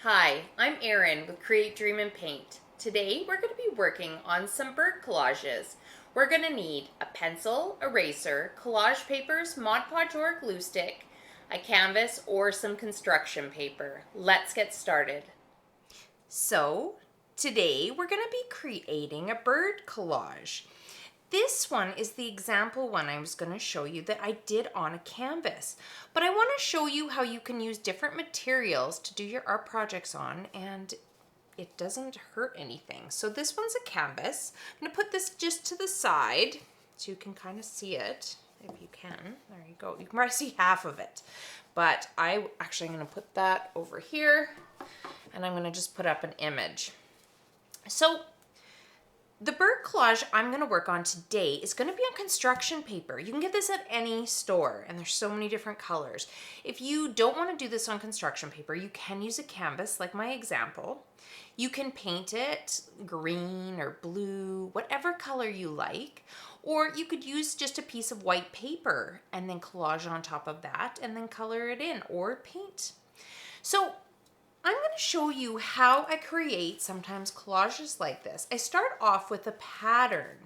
Hi, I'm Erin with Create, Dream, and Paint. Today we're going to be working on some bird collages. We're going to need a pencil, eraser, collage papers, Mod Podge or glue stick, a canvas, or some construction paper. Let's get started. So, today we're going to be creating a bird collage. This one is the example one I was going to show you that I did on a canvas. But I want to show you how you can use different materials to do your art projects on, and it doesn't hurt anything. So this one's a canvas. I'm going to put this just to the side so you can kind of see it, if you can. There you go. You can probably see half of it. But I actually am going to put that over here, and I'm going to just put up an image. So the bird collage I'm going to work on today is going to be on construction paper. You can get this at any store, and there's so many different colors. If you don't want to do this on construction paper, you can use a canvas like my example. You can paint it green or blue, whatever color you like, or you could use just a piece of white paper and then collage on top of that and then color it in or paint. So I'm going to show you how I create sometimes collages like this. I start off with a pattern.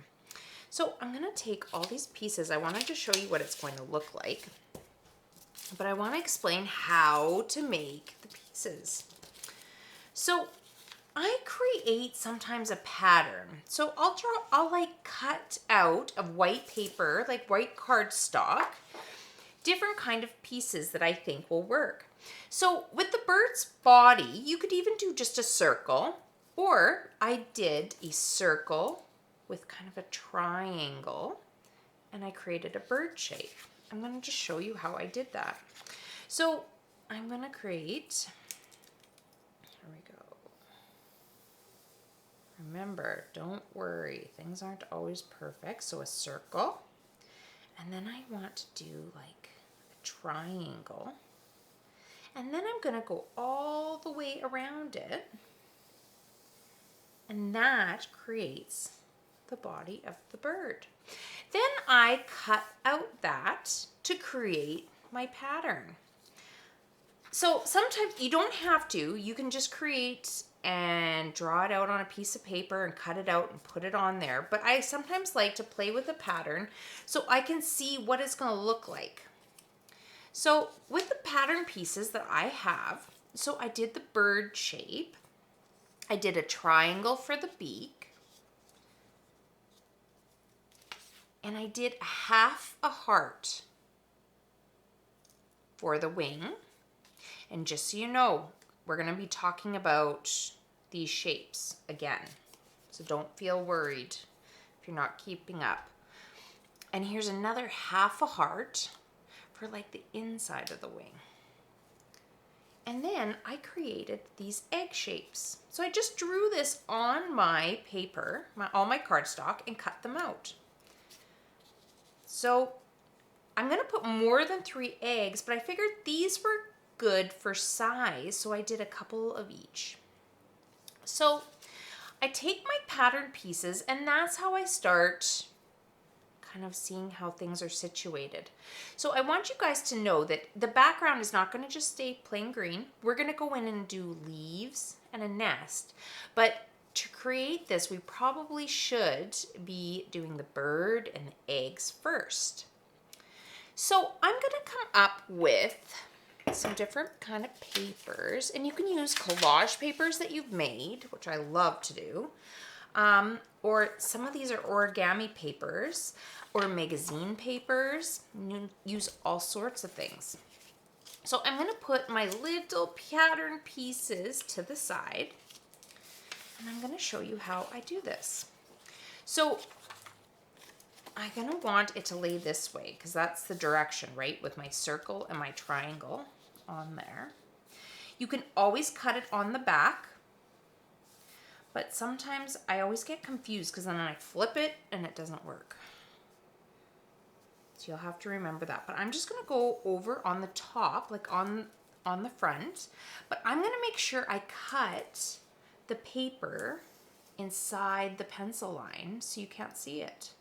So I'm going to take all these pieces. I wanted to show you what it's going to look like, but I want to explain how to make the pieces. So I create sometimes a pattern. So I'll like cut out of white paper, like white cardstock, different kind of pieces that I think will work. So with the bird's body, you could even do just a circle, or I did a circle with kind of a triangle, and I created a bird shape. I'm going to just show you how I did that. So I'm going to create, here we go. Remember, don't worry, things aren't always perfect. So a circle, and then I want to do like a triangle. And then I'm going to go all the way around it, and that creates the body of the bird. Then I cut out that to create my pattern. So sometimes you don't have to, you can just create and draw it out on a piece of paper and cut it out and put it on there. But I sometimes like to play with the pattern so I can see what it's going to look like. So with the pattern pieces that I have, so I did the bird shape, I did a triangle for the beak, and I did half a heart for the wing. And just so you know, we're going to be talking about these shapes again. So don't feel worried if you're not keeping up. And here's another half a heart for like the inside of the wing. And then I created these egg shapes. So I just drew this on my paper, all my cardstock, and cut them out. So I'm going to put more than 3 eggs, but I figured these were good for size, so I did a couple of each. So I take my pattern pieces, and that's how I start kind of seeing how things are situated. So I want you guys to know that the background is not going to just stay plain green. We're going to go in and do leaves and a nest. But to create this, we probably should be doing the bird and the eggs first. So I'm going to come up with some different kind of papers, and you can use collage papers that you've made, which I love to do. Or some of these are origami papers or magazine papers. You use all sorts of things. So I'm going to put my little pattern pieces to the side, and I'm going to show you how I do this. So I'm going to want it to lay this way because that's the direction, right? With my circle and my triangle on there. You can always cut it on the back. But sometimes I always get confused because then I flip it and it doesn't work. So you'll have to remember that. But I'm just going to go over on the top, like on the front. But I'm going to make sure I cut the paper inside the pencil line so you can't see it.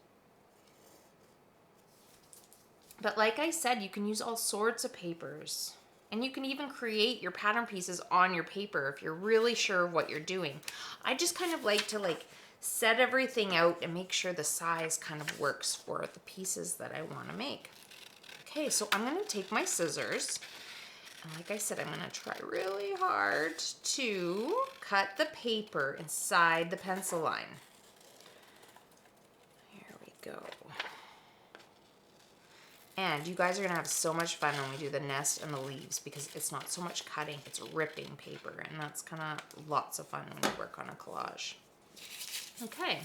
But like I said, you can use all sorts of papers. And you can even create your pattern pieces on your paper if you're really sure of what you're doing. I just kind of like to set everything out and make sure the size kind of works for the pieces that I want to make. Okay, so I'm going to take my scissors, and like I said, I'm going to try really hard to cut the paper inside the pencil line. Here we go. And you guys are going to have so much fun when we do the nest and the leaves, because it's not so much cutting, it's ripping paper, and that's kind of lots of fun when you work on a collage. Okay,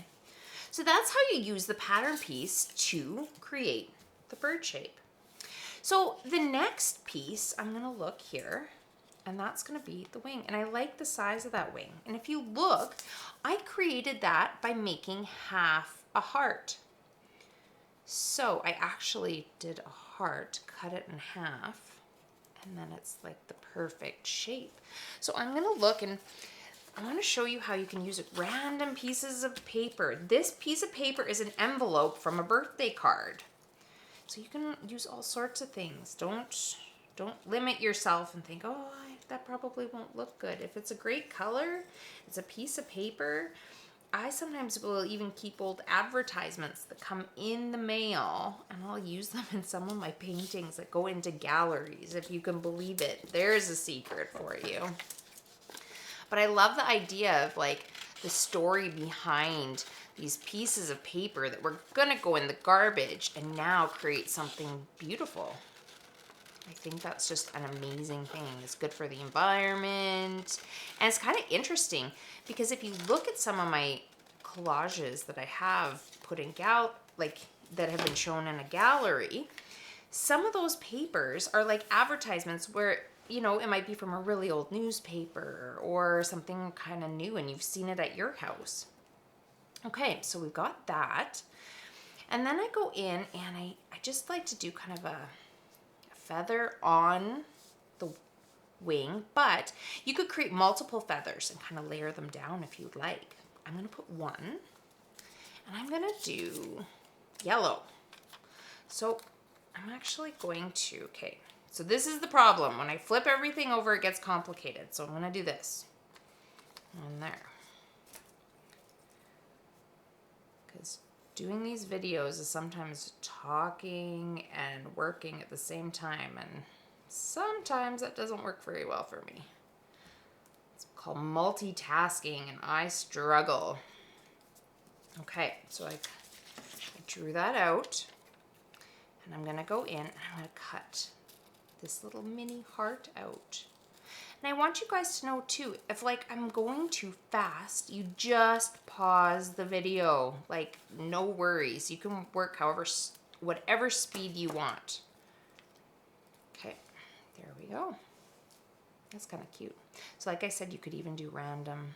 so that's how you use the pattern piece to create the bird shape. So the next piece, I'm going to look here, and that's going to be the wing. And I like the size of that wing. And if you look, I created that by making half a heart. So I actually did a heart, cut it in half, and then it's like the perfect shape. So I'm going to look, and I want to show you how you can use random pieces of paper. This piece of paper is an envelope from a birthday card. So you can use all sorts of things. Don't limit yourself and think, oh, that probably won't look good. If it's a great color, it's a piece of paper. I sometimes will even keep old advertisements that come in the mail, and I'll use them in some of my paintings that go into galleries, if you can believe it. There's a secret for you. But I love the idea of the story behind these pieces of paper that we're gonna go in the garbage and now create something beautiful. I think that's just an amazing thing. It's good for the environment. And it's kind of interesting because if you look at some of my collages that I have put in that have been shown in a gallery, some of those papers are like advertisements where, it might be from a really old newspaper or something kind of new, and you've seen it at your house. Okay, so we've got that. And then I go in and I just like to do kind of a feather on the wing, but you could create multiple feathers and kind of layer them down if you'd like. I'm going to put one, and I'm going to do yellow. So I'm actually going to, okay, so this is the problem. When I flip everything over, it gets complicated. So I'm going to do this on there. Because doing these videos is sometimes talking and working at the same time, and sometimes that doesn't work very well for me. It's called multitasking, and I struggle. Okay, so I drew that out, and I'm gonna go in and I'm gonna cut this little mini heart out. And I want you guys to know too, if I'm going too fast, you just pause the video. No worries. You can work whatever speed you want. Okay, there we go. That's kind of cute. So like I said, you could even do random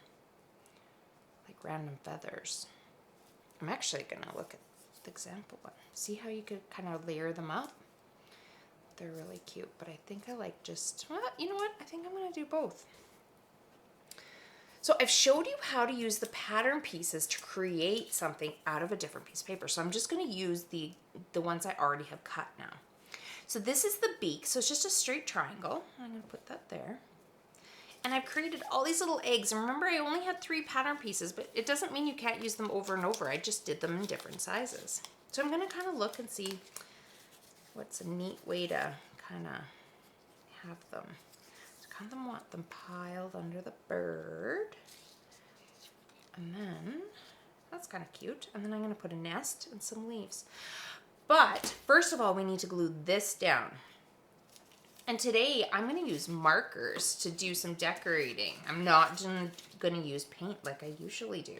feathers. I'm actually gonna look at the example one. See how you could kind of layer them up? They're really cute, but I think I you know what? I think I'm gonna do both. So I've showed you how to use the pattern pieces to create something out of a different piece of paper. So I'm just gonna use the ones I already have cut now. So this is the beak, so it's just a straight triangle. I'm gonna put that there. And I've created all these little eggs. And remember, I only had 3 pattern pieces, but it doesn't mean you can't use them over and over. I just did them in different sizes. So I'm gonna kind of look and see what's a neat way to kind of have them. So kind of want them piled under the bird. And then, that's kind of cute. And then I'm going to put a nest and some leaves. But first of all, we need to glue this down. And today I'm going to use markers to do some decorating. I'm not going to use paint like I usually do.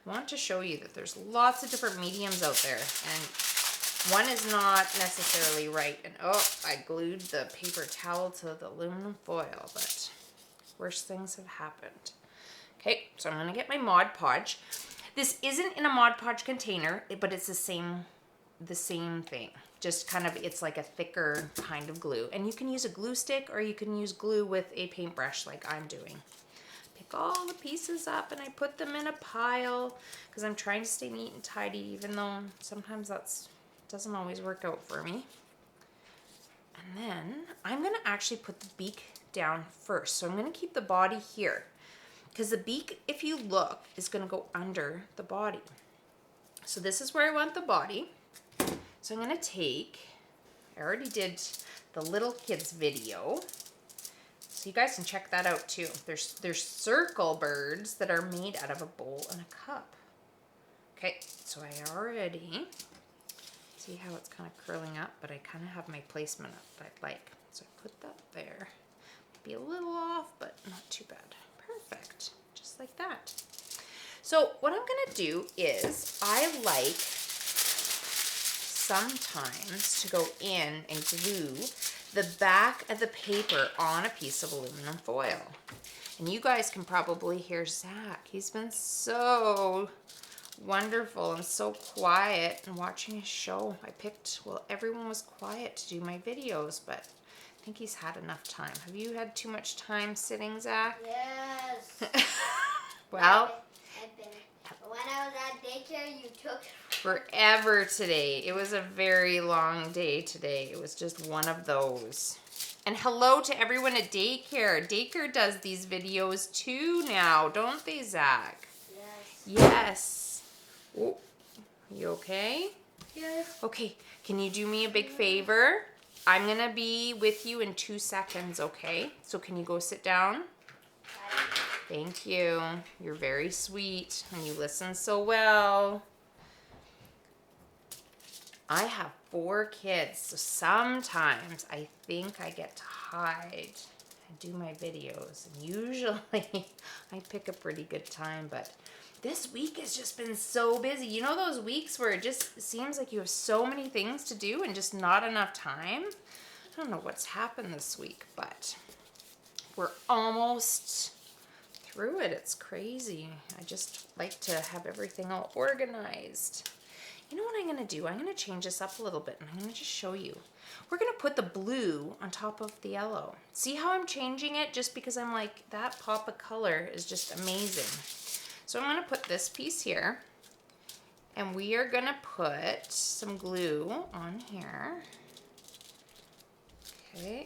I want to show you that there's lots of different mediums out there, and one is not necessarily right. And oh, I glued the paper towel to the aluminum foil, but worse things have happened. Okay, so I'm gonna get my Mod Podge. This isn't in a Mod Podge container, but it's the same thing. Just kind of, it's like a thicker kind of glue. And you can use a glue stick, or you can use glue with a paintbrush like I'm doing. Pick all the pieces up and I put them in a pile because I'm trying to stay neat and tidy, even though sometimes that doesn't always work out for me. And then I'm gonna actually put the beak down first. So I'm gonna keep the body here because the beak, if you look, is gonna go under the body. So this is where I want the body. So I'm gonna take, I already did the little kids video. So you guys can check that out too. There's circle birds that are made out of a bowl and a cup. Okay, so I already see how it's kind of curling up, but I kind of have my placement up that I like. So I put that there. Be a little off, but not too bad. Perfect, just like that. So what I'm gonna do is I like sometimes to go in and glue the back of the paper on a piece of aluminum foil. And you guys can probably hear Zach. He's been so wonderful and so quiet and watching his show. I picked, well, everyone was quiet to do my videos, but I think he's had enough time. Have you had too much time sitting, Zach? Yes. Well, I've been. When I was at daycare, you took forever today. It was a very long day today. It was just one of those. And hello to everyone at daycare. Daycare does these videos too now, don't they, Zach? Yes. Yes. Oh, you okay? Yes. Okay, can you do me a big favor? I'm gonna be with you in 2 seconds, okay? So can you go sit down? Thank you. You're very sweet and you listen so well. I have 4 kids, so sometimes I think I get to hide and do my videos. And usually I pick a pretty good time, but this week has just been so busy. You know those weeks where it just seems like you have so many things to do and just not enough time? I don't know what's happened this week, but we're almost through it. It's crazy. I just like to have everything all organized. You know what I'm going to do? I'm going to change this up a little bit and I'm going to just show you. We're going to put the blue on top of the yellow. See how I'm changing it just because I'm like, that pop of color is just amazing. So I'm going to put this piece here and we are going to put some glue on here. Okay.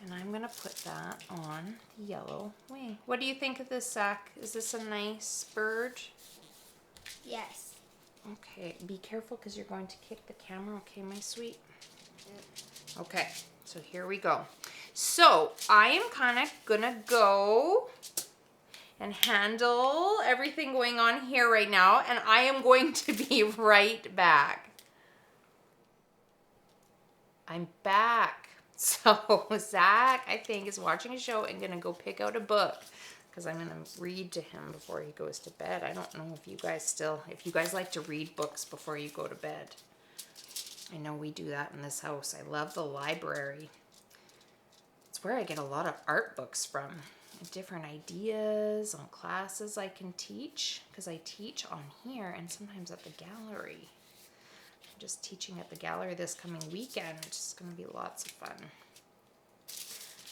And I'm going to put that on the yellow wing. What do you think of this, Zach? Is this a nice bird? Yes. Okay, be careful because you're going to kick the camera, okay, my sweet? Okay, so here we go. So I am kind of gonna go and handle everything going on here right now, and I am going to be right back. I'm back. So Zach, I think, is watching a show and gonna go pick out a book because I'm gonna read to him before he goes to bed. I don't know if you guys like to read books before you go to bed. I know we do that in this house. I love the library. It's where I get a lot of art books from, different ideas on classes I can teach, because I teach on here and sometimes at the gallery. I'm just teaching at the gallery this coming weekend. It's gonna be lots of fun.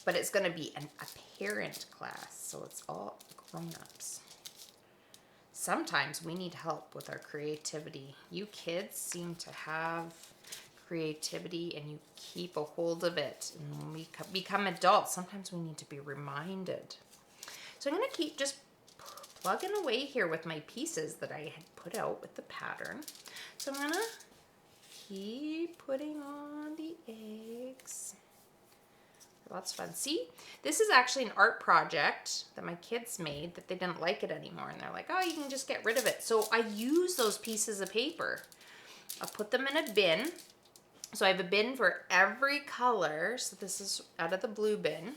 But it's going to be a parent class, so it's all grown-ups. Sometimes we need help with our creativity. You kids seem to have creativity and you keep a hold of it. And when we become adults, sometimes we need to be reminded. So I'm going to keep just plugging away here with my pieces that I had put out with the pattern. So I'm going to keep putting on the eggs. Lots of fun. See, this is actually an art project that my kids made that they didn't like it anymore. And they're like, oh, you can just get rid of it. So I use those pieces of paper. I'll put them in a bin. So I have a bin for every color. So this is out of the blue bin.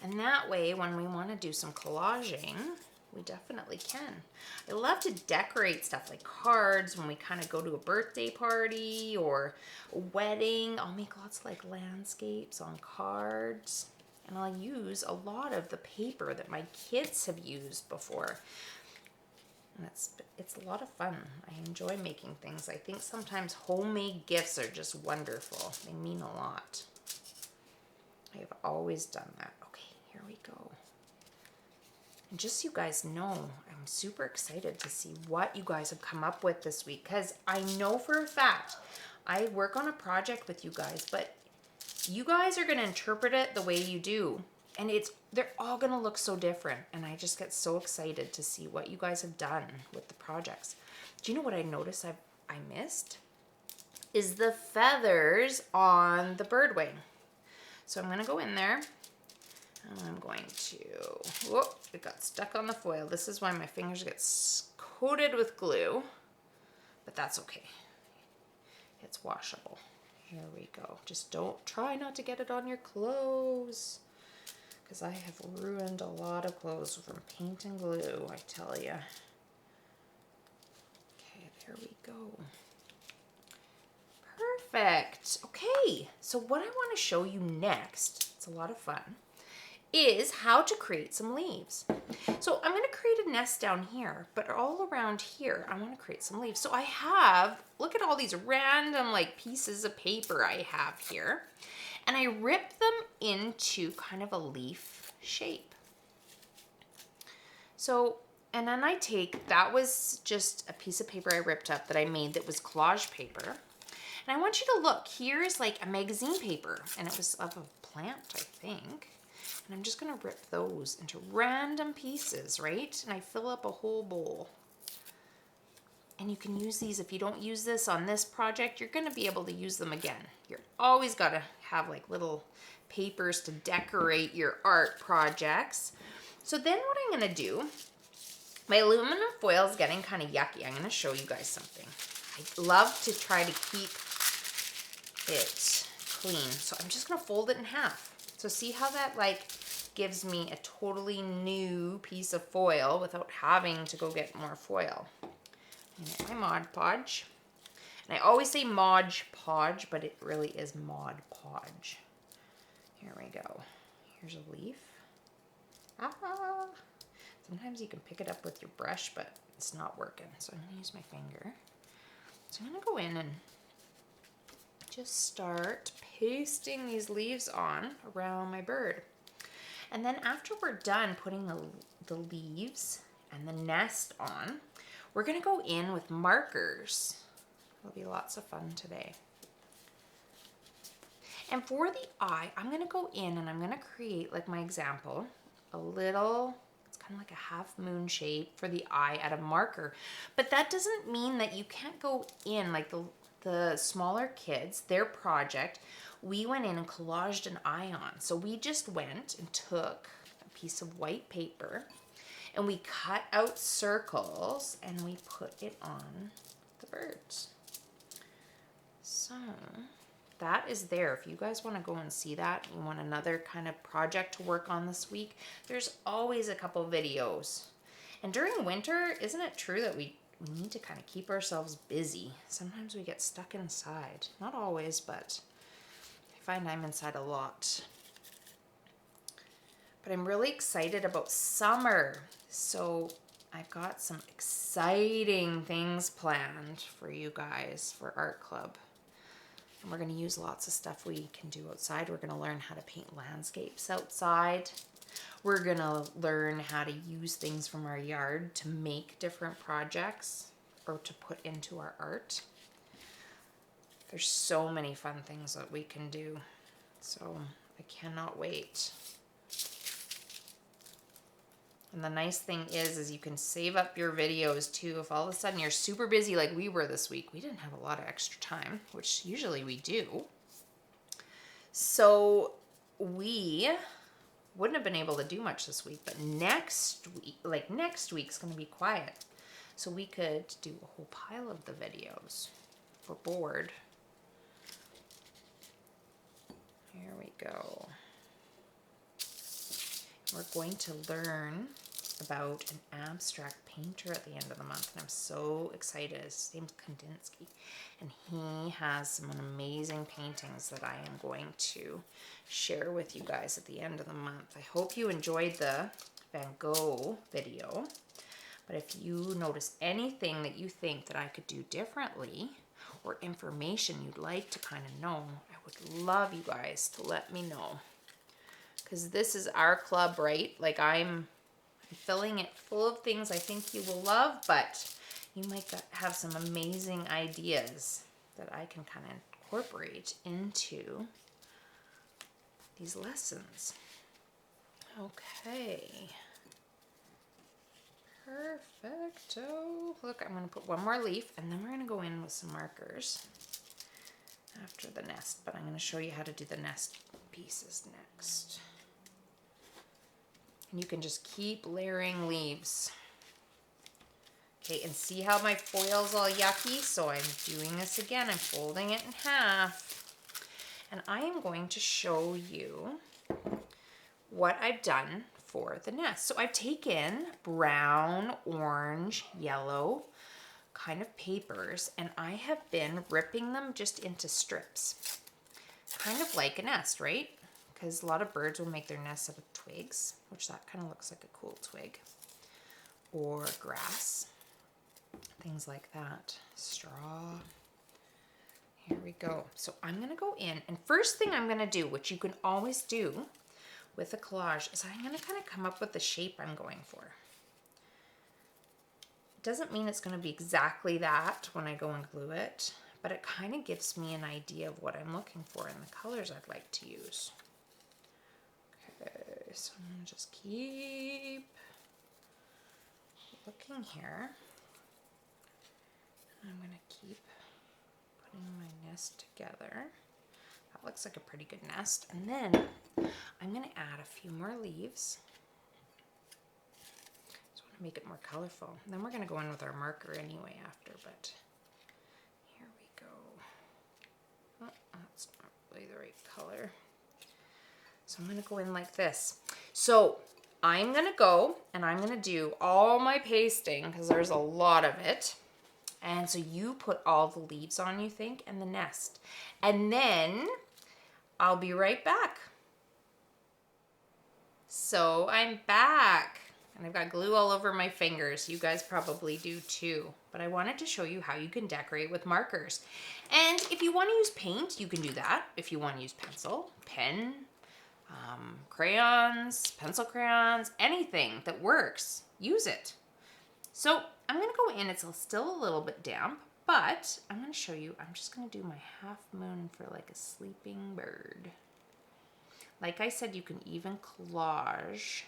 And that way, when we want to do some collaging, we definitely can. I love to decorate stuff like cards when we kind of go to a birthday party or a wedding. I'll make lots of like landscapes on cards. And I'll use a lot of the paper that my kids have used before. And it's a lot of fun. I enjoy making things. I think sometimes homemade gifts are just wonderful. They mean a lot. I have always done that. Okay, here we go. And just so you guys know, I'm super excited to see what you guys have come up with this week, because I know for a fact I work on a project with you guys, but you guys are going to interpret it the way you do. And they're all going to look so different. And I just get so excited to see what you guys have done with the projects. Do you know what I noticed I missed? Is the feathers on the bird wing. So I'm going to go in there. And I'm going to, whoop, it got stuck on the foil. This is why my fingers get coated with glue. But that's okay. It's washable. Here we go. Just try not to get it on your clothes, because I have ruined a lot of clothes from paint and glue, I tell you. Okay, there we go. Perfect. Okay, so what I want to show you next, it's a lot of fun, is how to create some leaves. So I'm going to create a nest down here, but all around here, I want to create some leaves. So I have, look at all these random like pieces of paper I have here, and I ripped them into kind of a leaf shape. So, and then that was just a piece of paper I ripped up that I made that was collage paper. And I want you to look, here's like a magazine paper, and it was of a plant, I think. And I'm just gonna rip those into random pieces, right? And I fill up a whole bowl. And you can use these, if you don't use this on this project, you're gonna be able to use them again. You're always gotta have like little papers to decorate your art projects. So then what I'm gonna do, my aluminum foil is getting kind of yucky. I'm gonna show you guys something. I love to try to keep it clean. So I'm just gonna fold it in half. So see how that like gives me a totally new piece of foil without having to go get more foil. And get my Mod Podge. And I always say Mod Podge, but it really is Mod Podge. Here we go. Here's a leaf. Ah! Sometimes you can pick it up with your brush, but it's not working. So I'm gonna use my finger. So I'm gonna go in and just start pasting these leaves on around my bird. And then after we're done putting the leaves and the nest on, we're gonna go in with markers. It'll be lots of fun today. And for the eye, I'm gonna go in and I'm gonna create, like my example, a little, it's kind of like a half moon shape for the eye out of marker. But that doesn't mean that you can't go in, like the smaller kids, their project, we went in and collaged an eye on. So we just went and took a piece of white paper and we cut out circles and we put it on the birds. So that is there. If you guys want to go and see that, you want another kind of project to work on this week, there's always a couple videos. And during winter, isn't it true that we need to kind of keep ourselves busy? Sometimes we get stuck inside. Not always, but I find I'm inside a lot. But I'm really excited about summer. So I've got some exciting things planned for you guys for Art Club. And we're going to use lots of stuff we can do outside. We're going to learn how to paint landscapes outside. We're going to learn how to use things from our yard to make different projects or to put into our art. There's so many fun things that we can do. So I cannot wait. And the nice thing is you can save up your videos too. If all of a sudden you're super busy like we were this week, we didn't have a lot of extra time, which usually we do. So we wouldn't have been able to do much this week, but next week's going to be quiet. So we could do a whole pile of the videos. If we're bored. Here we go. We're going to learn about an abstract painter at the end of the month, and I'm so excited. His name's Kandinsky, and he has some amazing paintings that I am going to share with you guys at the end of the month. I hope you enjoyed the Van Gogh video, but if you notice anything that you think that I could do differently or information you'd like to kind of know, I would love you guys to let me know. Because this is our club, right? Like I'm filling it full of things I think you will love, but you might have some amazing ideas. that I can kind of incorporate into these lessons. Okay. Perfecto. Look, I'm going to put one more leaf and then we're going to go in with some markers after the nest, but I'm going to show you how to do the nest pieces next. And you can just keep layering leaves. Okay, and see how my foil's all yucky? So I'm doing this again. I'm folding it in half. And I am going to show you what I've done for the nest. So I've taken brown, orange, yellow kind of papers, and I have been ripping them just into strips. Kind of like a nest, right? Because a lot of birds will make their nests out of twigs, which that kind of looks like a cool twig. Or grass. Things like that. Straw. Here we go. So I'm going to go in, and first thing I'm going to do, which you can always do with a collage, is I'm going to kind of come up with the shape I'm going for. It doesn't mean it's going to be exactly that when I go and glue it, but it kind of gives me an idea of what I'm looking for and the colors I'd like to use. Okay, so I'm going to just keep looking here. I'm going to keep putting my nest together. That looks like a pretty good nest. And then I'm going to add a few more leaves. Just want to make it more colorful. And then we're going to go in with our marker anyway after, but here we go. Oh, that's not really the right color. So I'm going to go in like this. So I'm going to go and I'm going to do all my pasting because there's a lot of it. And so you put all the leaves on, you think, and the nest. And then I'll be right back. So I'm back. And I've got glue all over my fingers. You guys probably do too. But I wanted to show you how you can decorate with markers. And if you want to use paint, you can do that. If you want to use pencil, pen, crayons, pencil crayons, anything that works, use it. So I'm going to go in, it's still a little bit damp, but I'm going to show you, I'm just going to do my half moon for like a sleeping bird. Like I said, you can even collage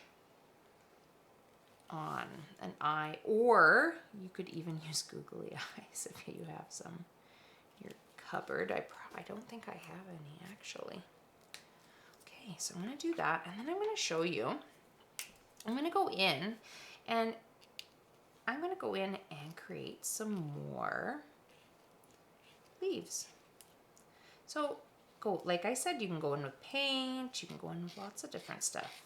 on an eye, or you could even use googly eyes if you have some in your cupboard. I don't think I have any actually. Okay, so I'm going to do that, and then I'm going to show you, I'm going to go in and I'm going to go in and create some more leaves. So go, like I said, you can go in with paint, you can go in with lots of different stuff.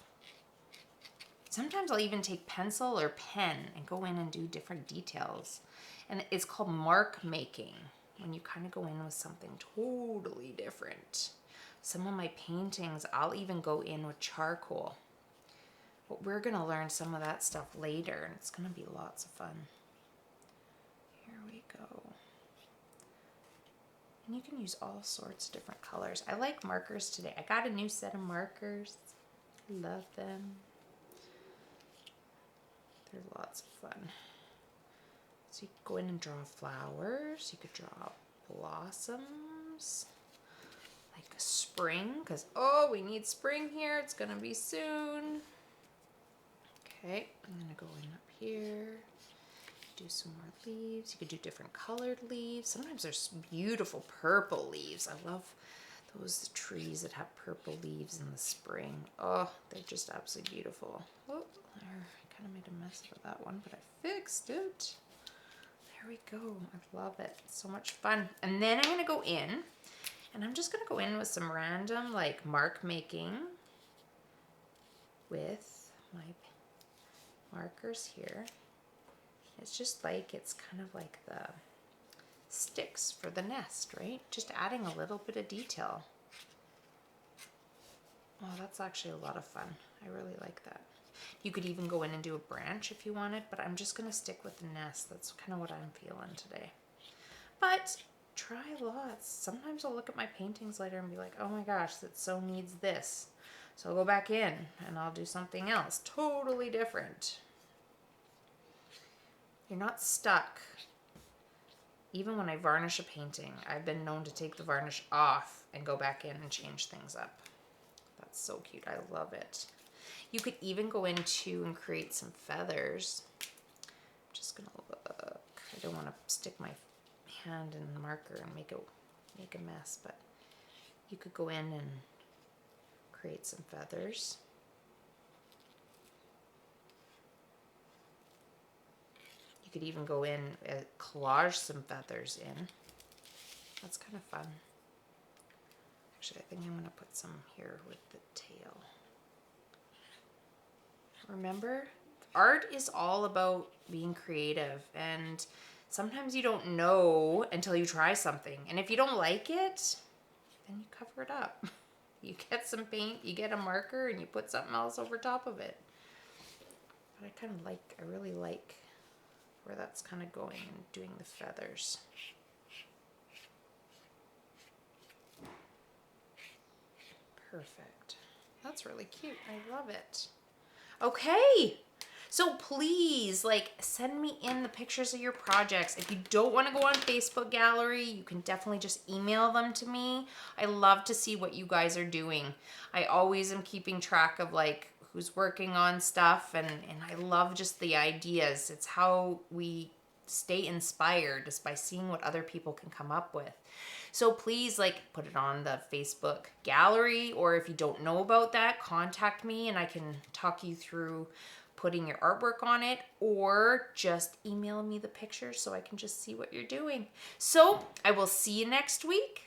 Sometimes I'll even take pencil or pen and go in and do different details. And it's called mark making, when you kind of go in with something totally different. Some of my paintings, I'll even go in with charcoal. But we're going to learn some of that stuff later, and it's going to be lots of fun. Here we go. And you can use all sorts of different colors. I like markers today. I got a new set of markers. Love them. They're lots of fun. So you could go in and draw flowers. You could draw blossoms. Like a spring, because, oh, we need spring here. It's going to be soon. Okay, I'm going to go in up here, do some more leaves. You could do different colored leaves. Sometimes there's beautiful purple leaves. I love those trees that have purple leaves in the spring. Oh, they're just absolutely beautiful. Oh, there, I kind of made a mess of that one, but I fixed it. There we go. I love it. It's so much fun. And then I'm going to go in, and I'm just going to go in with some random, like, mark making with my markers here. It's just like, it's kind of like the sticks for the nest, right? Just adding a little bit of detail. Oh, that's actually a lot of fun. I really like that. You could even go in and do a branch if you wanted, but I'm just going to stick with the nest. That's kind of what I'm feeling today. But try lots. Sometimes I'll look at my paintings later and be like, oh my gosh, that so needs this. So I'll go back in and I'll do something else totally different. You're not stuck Even when I varnish a painting, I've been known to take the varnish off and go back in and change things up. That's so cute. I love it. You could even go into and create some feathers. I'm just gonna look. I don't want to stick my hand in the marker and make a mess, but you could go in and create some feathers. You could even go in and collage some feathers in. That's kind of fun. Actually, I think I'm going to put some here with the tail. Remember, art is all about being creative, and sometimes you don't know until you try something. And if you don't like it, then you cover it up. You get some paint, you get a marker, and you put something else over top of it. But I really like where that's kind of going and doing the feathers. Perfect. That's really cute. I love it. Okay. So please, send me in the pictures of your projects. If you don't want to go on Facebook Gallery, you can definitely just email them to me. I love to see what you guys are doing. I always am keeping track of who's working on stuff, and I love just the ideas. It's how we stay inspired, just by seeing what other people can come up with. So please put it on the Facebook Gallery, or if you don't know about that, contact me and I can talk you through putting your artwork on it, or just email me the pictures so I can just see what you're doing. So I will see you next week.